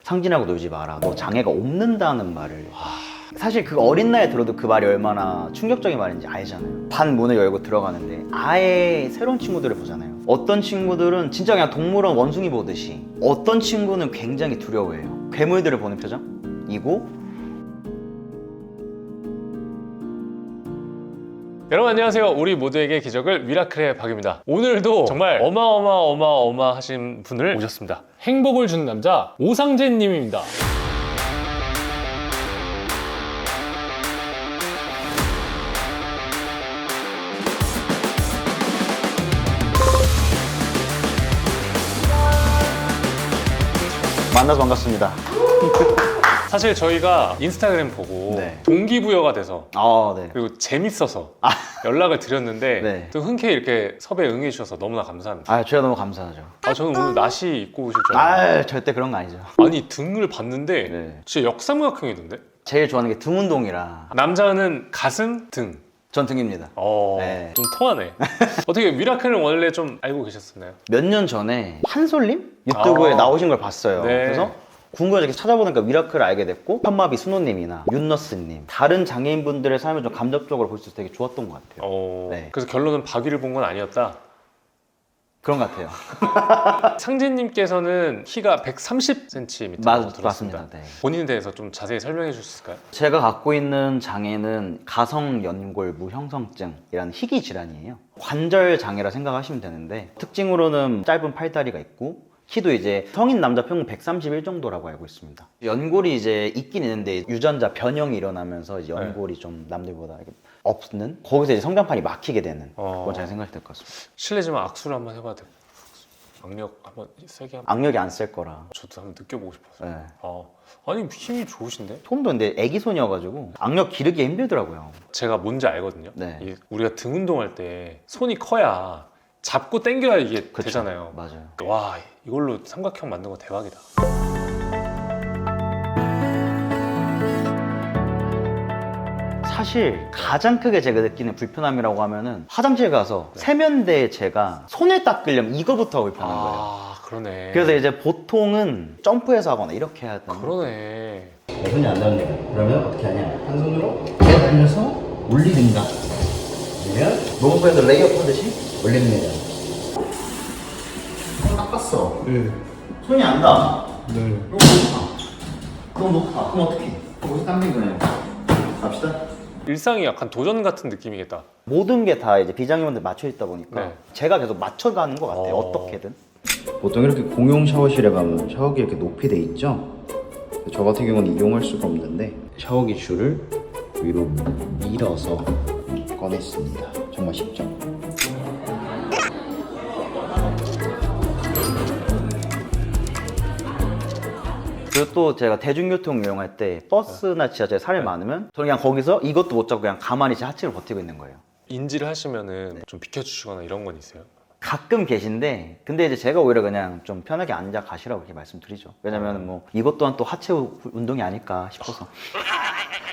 상진하고 놀지 마라. 너 장애가 없는다는 말을. 사실 그 어린 나이에 들어도 그 말이 얼마나 충격적인 말인지 알잖아요. 반 문을 열고 들어가는데 아예 새로운 친구들을 보잖아요. 어떤 친구들은 진짜 그냥 동물원 원숭이 보듯이, 어떤 친구는 굉장히 두려워해요. 괴물들을 보는 표정이고. 여러분 안녕하세요. 우리 모두에게 기적을 미라클의 박입니다. 오늘도 정말 어마어마하신 분을 모셨습니다. 행복을 주는 남자 오상재 님입니다. 만나서 반갑습니다. 사실 저희가 인스타그램 보고 네. 동기부여가 돼서 네. 그리고 재밌어서 연락을 드렸는데 네. 또 흔쾌히 이렇게 섭외에 응해주셔서 너무나 감사합니다. 제가 너무 감사하죠. 저는 오늘 나시 입고 오실 줄 알았는데 절대 그런 거 아니죠. 아니 등을 봤는데 네. 진짜 역삼각형이던데? 제일 좋아하는 게 등 운동이라. 남자는 가슴, 등. 전 등입니다. 네. 좀 통하네. 어떻게 미라클은 원래 좀 알고 계셨었나요? 몇 년 전에 한솔님 유튜브에 나오신 걸 봤어요. 네. 그래서 궁금해서 이렇게 찾아보니까 미라클을 알게 됐고, 현마비 순호님이나 윤너스님, 다른 장애인분들의 삶을 좀 감접적으로 볼 수 있어서 되게 좋았던 것 같아요. 네. 그래서 결론은 박위를 본 건 아니었다. 그런 것 같아요. 상진님께서는 키가 130cm 맞습니다. 네. 본인에 대해서 좀 자세히 설명해 주실 수 있을까요? 제가 갖고 있는 장애는 가성연골 무형성증이라는 희귀 질환이에요. 관절 장애라 생각하시면 되는데, 특징으로는 짧은 팔다리가 있고, 키도 이제 성인 남자 평균 131 정도라고 알고 있습니다. 연골이 이제 있긴 있는데 유전자 변형이 일어나면서 이제 연골이 좀 남들보다 없는, 거기서 이제 성장판이 막히게 되는 건 제가 생각이 될 것 같습니다. 실례지만 악수를 한번 해봐도 돼요? 악력 한번 세게 한번. 악력이 안 셀 거라. 저도 한번 느껴보고 싶었어요. 네. 아니 힘이 좋으신데? 조금도 근데 애기 손이어가지고 악력 기르기 힘들더라고요. 제가 뭔지 알거든요. 네. 우리가 등 운동할 때 손이 커야 잡고 당겨야 이게 그쵸. 되잖아요. 맞아요. 와, 이걸로 삼각형 만든 거 대박이다. 사실 가장 크게 제가 느끼는 불편함이라고 하면은, 화장실 가서 세면대에 제가 손을 닦으려면 이거부터 불편한 거예요. 그러네. 그래서 이제 보통은 점프해서 하거나 이렇게 해야 되는. 그러네. 내 손이 안 닿네요. 그러면 어떻게 하냐? 한 손으로 배에 달려서 올리든가, 아니면 농구에서 레이업 하듯이 올립니다. 손 닦았어. 네. 손이 안 닿아. 네. 너무 높아. 너무 높아. 그럼 어떡해? 거기서 땀낸 거예요. 갑시다. 일상이 약간 도전 같은 느낌이겠다. 모든 게 다 이제 비장애인한테 맞춰 있다 보니까 네. 제가 계속 맞춰가는 것 같아요. 어떻게든. 보통 이렇게 공용 샤워실에 가면 샤워기 이렇게 높이 돼 있죠? 저 같은 경우는 이용할 수가 없는데 샤워기 줄을 위로 밀어서 꺼냈습니다. 정말 쉽죠? 그리고 또 제가 대중교통 이용할 때 버스나 지하철에 사람이 많으면 저는 그냥 거기서 이것도 못 잡고 그냥 가만히 제 하체를 버티고 있는 거예요. 인지를 하시면은 좀 비켜주시거나 이런 건 있어요? 가끔 계신데, 근데 이제 제가 오히려 그냥 좀 편하게 앉아 가시라고 이렇게 말씀드리죠. 왜냐면 뭐 이것 또한 또 하체 운동이 아닐까 싶어서.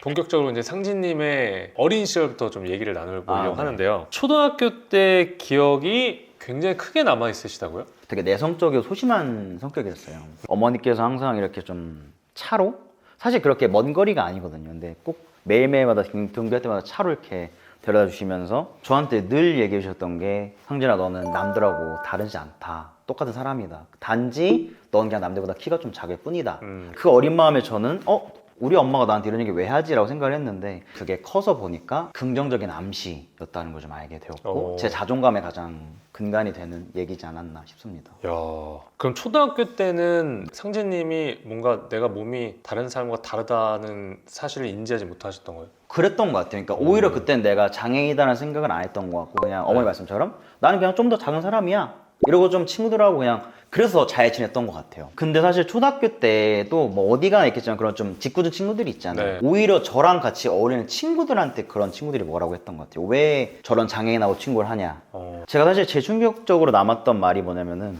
본격적으로 이제 상진님의 어린 시절부터 좀 얘기를 나눠보려고 네. 하는데요. 초등학교 때 기억이 굉장히 크게 남아 있으시다고요? 되게 내성적이고 소심한 성격이었어요. 어머니께서 항상 이렇게 좀 차로, 사실 그렇게 먼 거리가 아니거든요. 근데 꼭 매일매일마다 등교할 때마다 차로 이렇게 데려다 주시면서 저한테 늘 얘기해 주셨던 게, 상진아, 너는 남들하고 다르지 않다. 똑같은 사람이다. 단지 넌 그냥 남들보다 키가 좀 작을 뿐이다. 그 어린 마음에 저는 우리 엄마가 나한테 이런 얘기 왜 하지? 라고 생각을 했는데, 그게 커서 보니까 긍정적인 암시였다는 걸 좀 알게 되었고, 제 자존감에 가장 근간이 되는 얘기지 않았나 싶습니다. 야, 그럼 초등학교 때는 상진님이 뭔가 내가 몸이 다른 사람과 다르다는 사실을 인지하지 못하셨던 거예요? 그랬던 것 같아요. 그러니까 오히려 그때는 내가 장애인이라는 생각은 안 했던 것 같고, 그냥 어머니 말씀처럼 나는 그냥 좀 더 작은 사람이야 이러고 좀 친구들하고 그냥 그래서 잘 지냈던 것 같아요. 근데 사실 초등학교 때도 뭐 어디 가나 있겠지만 그런 좀 짓궂은 친구들이 있잖아요. 네. 오히려 저랑 같이 어울리는 친구들한테 그런 친구들이 뭐라고 했던 것 같아요. 왜 저런 장애인하고 친구를 하냐. 제가 사실 제일 충격적으로 남았던 말이 뭐냐면은,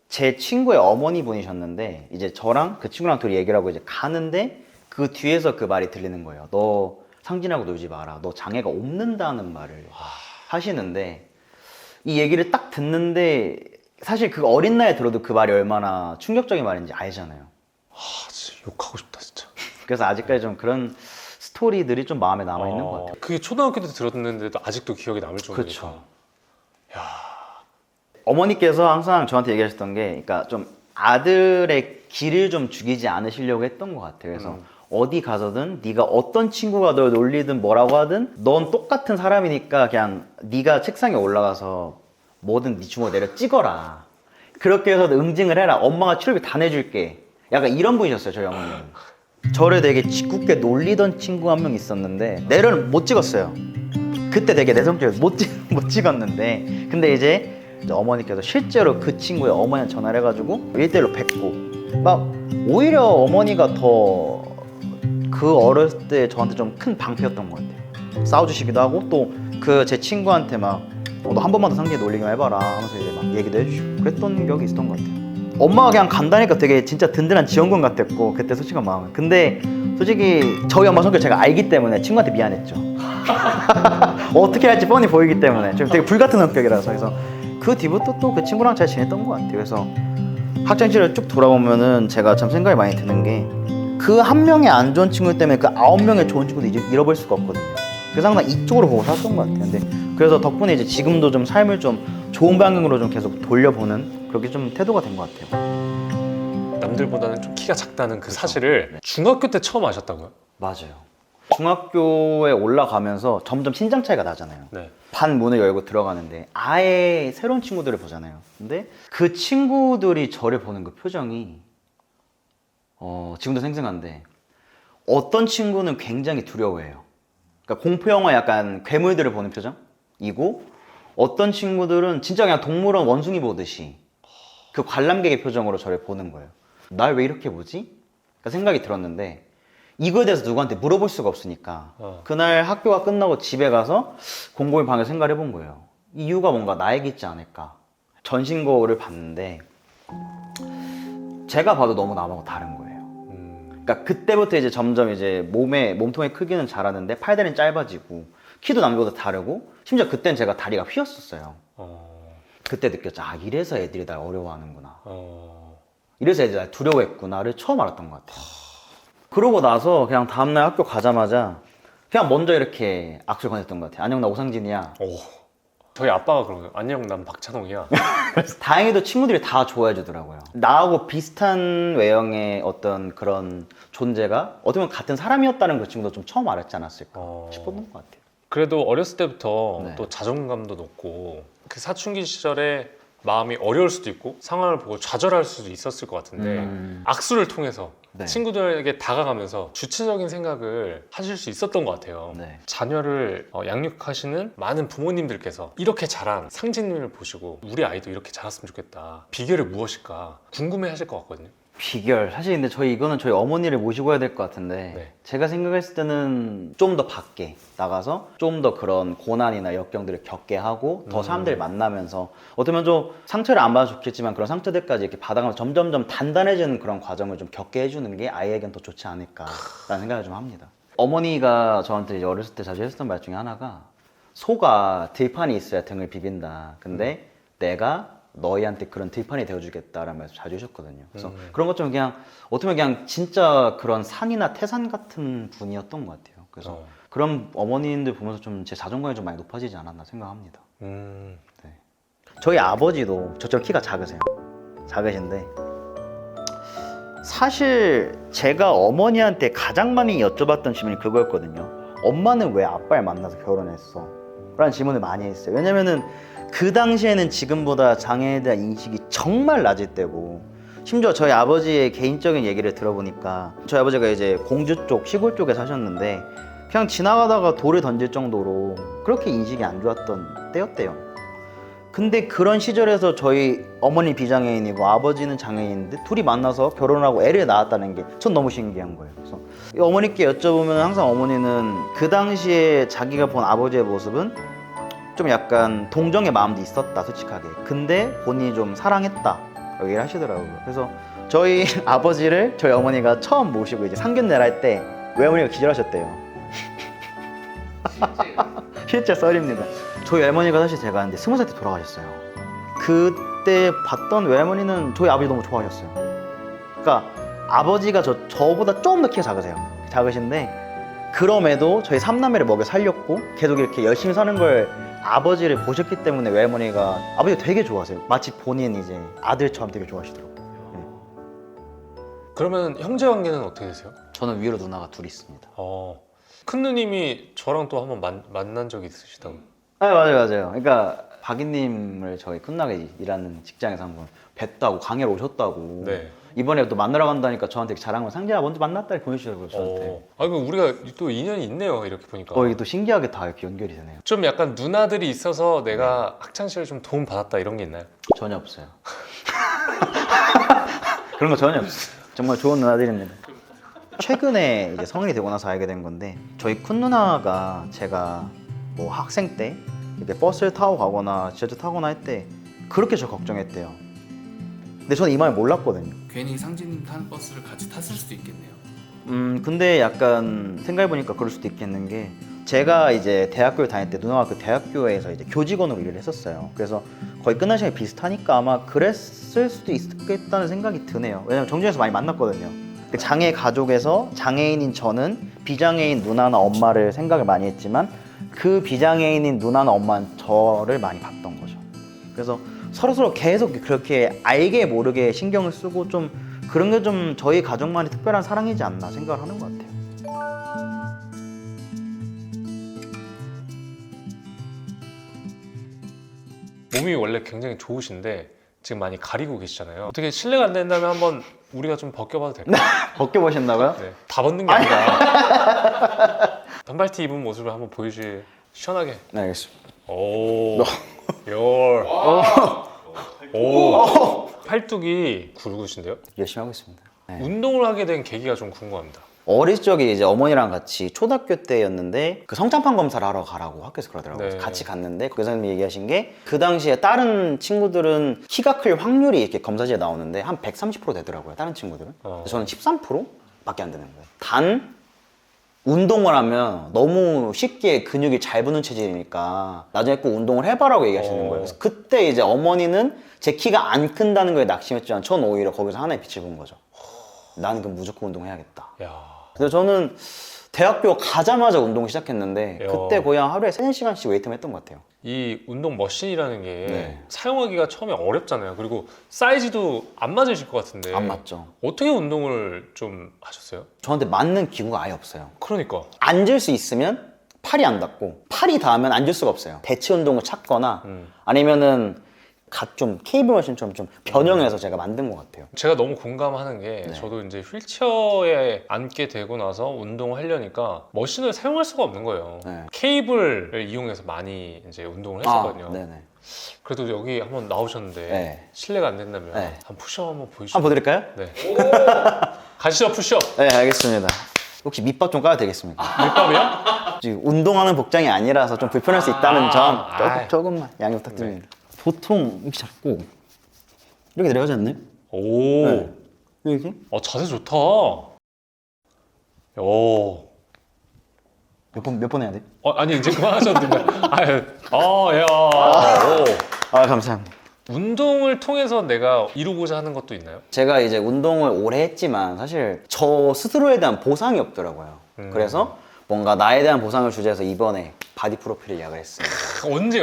제 친구의 어머니 분이셨는데, 이제 저랑 그 친구랑 둘이 얘기를 하고 이제 가는데 그 뒤에서 그 말이 들리는 거예요. 너 상진하고 놀지 마라. 너 장애가 없는다는 말을 하시는데, 이 얘기를 딱 듣는데 사실 그 어린 나이에 들어도 그 말이 얼마나 충격적인 말인지 알잖아요. 아, 진짜 욕하고 싶다 진짜. 그래서 아직까지 좀 그런 스토리들이 좀 마음에 남아있는 것 같아요. 그게 초등학교 때 들었는데도 아직도 기억에 남을 정도니까. 그쵸. 어머니께서 항상 저한테 얘기하셨던 게, 그러니까 좀 아들의 길을 좀 죽이지 않으시려고 했던 것 같아요. 그래서 어디 가서든 네가 어떤 친구가 널 놀리든 뭐라고 하든 넌 똑같은 사람이니까 그냥 네가 책상에 올라가서 뭐든 네 주먹 내려 찍어라. 그렇게 해서 응징을 해라. 엄마가 치료비 다 내줄게. 약간 이런 분이셨어요, 저희 어머니는. 저를 되게 짓궂게 놀리던 친구 한 명 있었는데 내려를 못 찍었어요. 그때 되게 내성적이어서 못 찍었는데, 근데 이제 어머니께서 실제로 그 친구의 어머니한테 전화를 해가지고 1대1로 뵙고, 막 오히려 어머니가 더 그 어렸을 때 저한테 좀 큰 방패였던 것 같아요. 싸워주시기도 하고, 또 그 제 친구한테 막 너 한 번만 더 상대에 놀리기만 해봐라 하면서 이제 막 얘기도 해주시고 그랬던 기억이 있었던 것 같아요. 엄마가 그냥 간다니까 되게 진짜 든든한 지원군 같았고, 그때 솔직한 마음은. 근데 솔직히 저희 엄마 성격 제가 알기 때문에 친구한테 미안했죠. 어떻게 할지 뻔히 보이기 때문에 좀 되게 불같은 성격이라서. 그래서 그 뒤부터 또 그 친구랑 잘 지냈던 것 같아요. 그래서 학창시절을 쭉 돌아보면은 제가 참 생각이 많이 드는 게, 그 한 명의 안 좋은 친구 때문에 그 9명의 좋은 친구도 잃어버릴 수가 없거든요. 그래서 항상 이쪽으로 보고 살았던 것 같아요. 근데 그래서 덕분에 이제 지금도 좀 삶을 좀 좋은 방향으로 좀 계속 돌려보는 그렇게 좀 태도가 된 것 같아요. 남들보다는 좀 키가 작다는 그 사실을 중학교 때 처음 아셨다고요? 맞아요. 중학교에 올라가면서 점점 신장 차이가 나잖아요. 네. 반 문을 열고 들어가는데 아예 새로운 친구들을 보잖아요. 근데 그 친구들이 저를 보는 그 표정이 지금도 생생한데, 어떤 친구는 굉장히 두려워해요. 그러니까 공포 영화 약간 괴물들을 보는 표정이고, 어떤 친구들은 진짜 그냥 동물원 원숭이 보듯이 그 관람객의 표정으로 저를 보는 거예요. 날 왜 이렇게 보지? 그러니까 생각이 들었는데, 이거에 대해서 누구한테 물어볼 수가 없으니까 그날 학교가 끝나고 집에 가서 곰곰이 방에서 생각을 해본 거예요. 이유가 뭔가 나에게 있지 않을까. 전신거울을 봤는데 제가 봐도 너무 남하고 다른 거예요. 그러니까 그때부터 이제 점점 이제 몸통의 크기는 자라는데 팔다리는 짧아지고, 키도 남들보다 다르고, 심지어 그땐 제가 다리가 휘었었어요. 그때 느꼈죠. 아, 이래서 애들이 날 어려워하는구나. 이래서 애들이 날 두려워했구나를 처음 알았던 것 같아요. 그러고 나서 그냥 다음날 학교 가자마자 그냥 먼저 이렇게 악수를 건넸던 것 같아요. 안녕, 나 오상진이야. 저희 아빠가 그런 거예요. 안녕, 난 박찬홍이야. 다행히도 친구들이 다 좋아해 주더라고요. 나하고 비슷한 외형의 어떤 그런 존재가 어떻게 보면 같은 사람이었다는 그 친구도 좀 처음 알았지 않았을까 싶었던 것 같아요. 그래도 어렸을 때부터 네. 또 자존감도 높고, 그 사춘기 시절에 마음이 어려울 수도 있고 상황을 보고 좌절할 수도 있었을 것 같은데 악수를 통해서 네. 친구들에게 다가가면서 주체적인 생각을 하실 수 있었던 것 같아요. 네. 자녀를 양육하시는 많은 부모님들께서 이렇게 자란 상진님을 보시고 우리 아이도 이렇게 자랐으면 좋겠다, 비결이 무엇일까 궁금해 하실 것 같거든요. 비결, 사실 근데 이거는 저희 어머니를 모시고 해야 될 것 같은데, 네. 제가 생각했을 때는 좀 더 밖에 나가서 좀 더 그런 고난이나 역경들을 겪게 하고 더 사람들 만나면서 어떻게 보면 좀 상처를 안 받아도 좋겠지만 그런 상처들까지 이렇게 받아가면서 점점점 단단해지는 그런 과정을 좀 겪게 해주는 게 아이에겐 더 좋지 않을까라는 생각을 좀 합니다. 어머니가 저한테 이제 어렸을 때 자주 했던 말 중에 하나가, 소가 들판이 있어야 등을 비빈다. 근데 내가 너희한테 그런 들판이 되어주겠다라는 말씀 자주 해주셨거든요. 그래서 그런 것처럼 그냥 어떻게 보면 그냥 진짜 그런 산이나 태산 같은 분이었던 것 같아요. 그래서 그런 어머님들 보면서 좀 제 자존감이 좀 많이 높아지지 않았나 생각합니다. 네. 저희 아버지도 저처럼 키가 작으신데 사실 제가 어머니한테 가장 많이 여쭤봤던 질문이 그거였거든요. 엄마는 왜 아빠를 만나서 결혼했어? 라는 질문을 많이 했어요. 왜냐면은 그 당시에는 지금보다 장애에 대한 인식이 정말 낮을 때고, 심지어 저희 아버지의 개인적인 얘기를 들어보니까 저희 아버지가 이제 공주 쪽, 시골 쪽에 사셨는데 그냥 지나가다가 돌을 던질 정도로 그렇게 인식이 안 좋았던 때였대요. 근데 그런 시절에서 저희 어머니 비장애인이고 아버지는 장애인인데 둘이 만나서 결혼하고 애를 낳았다는 게 전 너무 신기한 거예요. 그래서 어머니께 여쭤보면 항상 어머니는 그 당시에 자기가 본 아버지의 모습은 좀 약간 동정의 마음도 있었다, 솔직하게. 근데 본인이 좀 사랑했다 얘기를 하시더라고요. 그래서 저희 아버지를 저희 어머니가 처음 모시고 이제 상견례를 할 때 외어머니가 기절하셨대요. 실제 썰입니다. 저희 어머니가 사실 제가 근데 20살 때 돌아가셨어요. 그때 봤던 외할머니는 저희 아버지 너무 좋아하셨어요. 그러니까 아버지가 저보다 조금 더 키가 작으신데 그럼에도 저희 3남매를 먹여 살렸고 계속 이렇게 열심히 사는 걸 아버지를 보셨기 때문에 외할머니가 아버지가 되게 좋아하세요. 마치 본인 이제 아들처럼 되게 좋아하시더라고요. 그러면 형제 관계는 어떻게 되세요? 저는 위로 누나가 둘이 있습니다. 큰 누님이 저랑 또 한번 만난 적이 있으시다고. 네, 맞아요. 그러니까 박이님을 저희 쿤나게 일하는 직장에서 한번 뵀다고 강의를 오셨다고. 네. 이번에 또 만나러 간다니까 저한테 자랑을 상재야 먼저 만났다 이렇게 보내주더라고요 저한테. 그럼 우리가 또 인연이 있네요 이렇게 보니까. 이게 또 신기하게 다 이렇게 연결이 되네요. 좀 약간 누나들이 있어서 내가 학창시절에 좀 도움 받았다 이런 게 있나요? 전혀 없어요. 그런 거 전혀 없어요. 정말 좋은 누나들입니다. 최근에 이제 성인이 되고 나서 알게 된 건데 저희 큰 누나가 제가 뭐 학생 때 이렇게 버스를 타고 가거나 지하철 타거나 할 때 그렇게 저 걱정했대요. 근데 저는 이 마음을 몰랐거든요. 괜히 상진 타는 버스를 같이 탔을 수도 있겠네요. 근데 약간 생각해보니까 그럴 수도 있겠는 게 제가 이제 대학교를 다닐 때 누나가 그 대학교에서 이제 교직원으로 일을 했었어요. 그래서 거의 끝날 시간이 비슷하니까 아마 그랬을 수도 있겠다는 생각이 드네요. 왜냐면 정주에서 많이 만났거든요. 장애 가족에서 장애인인 저는 비장애인 누나나 엄마를 생각을 많이 했지만 그 비장애인인 누나나 엄마는 저를 많이 봤던 거죠. 그래서 서로서로 계속 그렇게 알게 모르게 신경을 쓰고 좀 그런 게 좀 저희 가족만의 특별한 사랑이지 않나 생각을 하는 것 같아요. 몸이 원래 굉장히 좋으신데 지금 많이 가리고 계시잖아요. 어떻게 실례가 안 된다면 한번 우리가 좀 벗겨봐도 될까요? 벗겨보셨나봐요? 네. 다 벗는 게 아니라 단발티 입은 모습을 한번 보여주실 시원하게. 네, 알겠습니다. 오, 오, 팔뚝이 굵으신데요? 열심히 하고 있습니다. 네. 운동을 하게 된 계기가 좀 궁금합니다. 어릴 적에 이제 어머니랑 같이 초등학교 때였는데 그 성장판 검사를 하러 가라고 학교에서 그러더라고요. 네. 그래서 같이 갔는데 그 선생님이 얘기하신 게 그 당시에 다른 친구들은 키가 클 확률이 이렇게 검사지에 나오는데 한 130% 되더라고요. 다른 친구들은. 저는 13%밖에 안 되는 거예요. 단 운동을 하면 너무 쉽게 근육이 잘 붙는 체질이니까 나중에 꼭 운동을 해봐라고 얘기하시는 거예요. 그래서 그때 이제 어머니는 제 키가 안 큰다는 거에 낙심했지만 전 오히려 거기서 하나의 빛을 본 거죠. 나는 그럼 무조건 운동해야겠다. 야. 그래서 저는 대학교 가자마자 운동을 시작했는데 야. 그때 거의 한 하루에 3-4시간씩 웨이트만 했던 것 같아요. 이 운동 머신이라는 게 네. 사용하기가 처음에 어렵잖아요. 그리고 사이즈도 안 맞으실 것 같은데 안 맞죠. 어떻게 운동을 좀 하셨어요? 저한테 맞는 기구가 아예 없어요. 그러니까 앉을 수 있으면 팔이 안 닿고 팔이 닿으면 앉을 수가 없어요. 대치 운동을 찾거나 아니면은 좀 케이블 머신처럼 좀 변형해서 제가 만든 것 같아요. 제가 너무 공감하는 게 네. 저도 이제 휠체어에 앉게 되고 나서 운동을 하려니까 머신을 사용할 수가 없는 거예요. 네. 케이블을 이용해서 많이 이제 운동을 했었거든요. 네네. 그래도 여기 한번 나오셨는데 네. 실례가 안 된다면 네. 한 푸시업 한번 보여주시죠. 한번 보여드릴까요? 네. 가시죠 푸시업. 네, 알겠습니다. 혹시 밑밥 좀 까도 되겠습니까? 밑밥이요? 지금 운동하는 복장이 아니라서 좀 불편할 수 있다는 점 아이. 조금만 양해 부탁드립니다. 보통 이렇게 잡고 이렇게 내려가지 않나요? 오. 네. 이렇게? 자세 좋다. 오. 몇 번 해야 돼? 아니 이제 그만하셔도 됩니다. 야. 오. 감사합니다. 운동을 통해서 내가 이루고자 하는 것도 있나요? 제가 이제 운동을 오래 했지만 사실 저 스스로에 대한 보상이 없더라고요. 그래서 뭔가 나에 대한 보상을 주제해서 이번에 바디 프로필을 예약을 했습니다. 언제?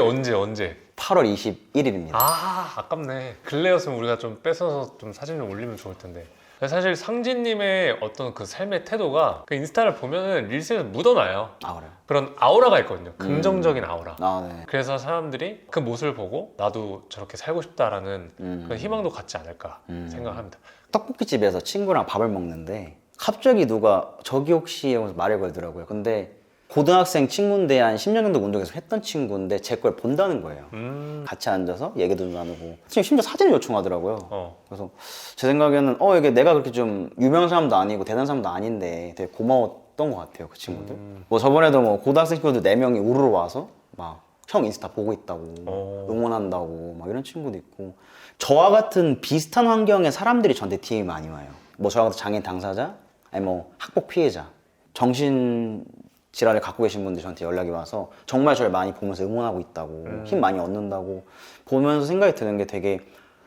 8월 21일입니다. 아깝네. 근래였으면 우리가 좀 뺏어서 좀 사진을 올리면 좋을 텐데. 사실 상진님의 어떤 그 삶의 태도가 그 인스타를 보면은 릴스에서 묻어나요. 그래요? 그런 아우라가 있거든요. 긍정적인 아우라. 네. 그래서 사람들이 그 모습을 보고 나도 저렇게 살고 싶다라는 그런 희망도 갖지 않을까 생각합니다. 떡볶이집에서 친구랑 밥을 먹는데 갑자기 누가 저기 혹시 하면서 말을 걸더라고요. 근데 고등학생 친구인데 한 10년 정도 운동해서 했던 친구인데 제 걸 본다는 거예요. 같이 앉아서 얘기도 나누고 심지어 사진을 요청하더라고요. 그래서 제 생각에는 이게 내가 그렇게 좀 유명한 사람도 아니고 대단한 사람도 아닌데 되게 고마웠던 것 같아요, 그 친구들. 뭐 저번에도 뭐 고등학생 친구들 4명이 우르르 와서 막 형 인스타 보고 있다고 응원한다고 막 이런 친구도 있고 저와 같은 비슷한 환경의 사람들이 저한테 DM이 많이 와요. 뭐 저와 같은 장애인 당사자 아니 뭐 학폭 피해자 정신 질환을 갖고 계신 분들이 저한테 연락이 와서 정말 저를 많이 보면서 응원하고 있다고 힘 많이 얻는다고 보면서 생각이 드는 게 되게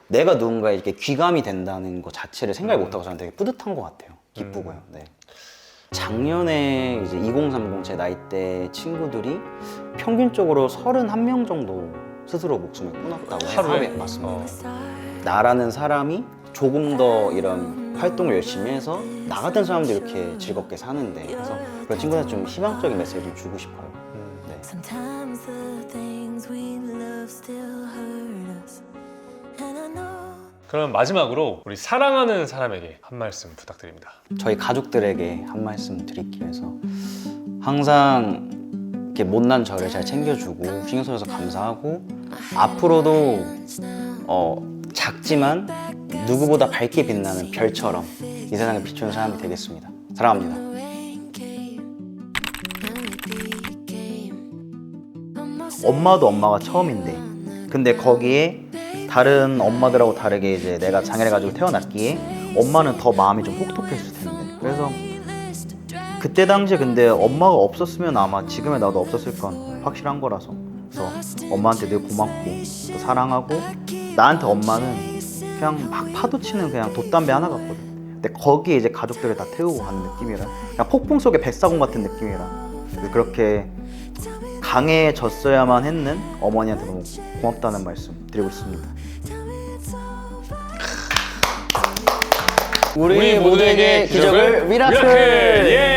내가 누군가에 이렇게 귀감이 된다는 것 자체를 생각을 못하고 저는 되게 뿌듯한 것 같아요. 기쁘고요. 네. 작년에 이제 2030 제 나이대 친구들이 평균적으로 31명 정도 스스로 목숨을 끊었다고 해요. 하루에? 맞습니다. 나라는 사람이 조금 더 이런 활동을 열심히 해서 나 같은 사람도 이렇게 즐겁게 사는데 그래서 그런 친구들한테 좀 희망적인 메시지를 좀 주고 싶어요. 네. Sometimes the things we love still hurt us. And I know 그럼 마지막으로 우리 사랑하는 사람에게 한 말씀 부탁드립니다. 저희 가족들에게 한 말씀 드리기 위해서 항상 이렇게 못난 저를 잘 챙겨주고 신경 써줘서 감사하고 앞으로도 작지만 누구보다 밝게 빛나는 별처럼 이 세상을 비추는 사람이 되겠습니다. 사랑합니다. rain came and it became almost 엄마도 엄마가 처음인데 근데 거기에 다른 엄마들하고 다르게 이제 내가 장애를 가지고 태어났기에 엄마는 더 마음이 좀 혹독했을 텐데 그래서 그때 당시에 근데 엄마가 없었으면 아마 지금의 나도 없었을 건 확실한 거라서 그래서 엄마한테 늘 고맙고 또 사랑하고 나한테 엄마는 그냥 막 파도치는 그냥 돛담배 하나 같거든. 근데 거기에 이제 가족들을 다 태우고 가는 느낌이라 그냥 폭풍 속의 뱃사공 같은 느낌이라 그렇게 강해졌어야만 했는 어머니한테 너무 고맙다는 말씀 드리고 있습니다. 우리 모두에게 기적을 미라클! 예!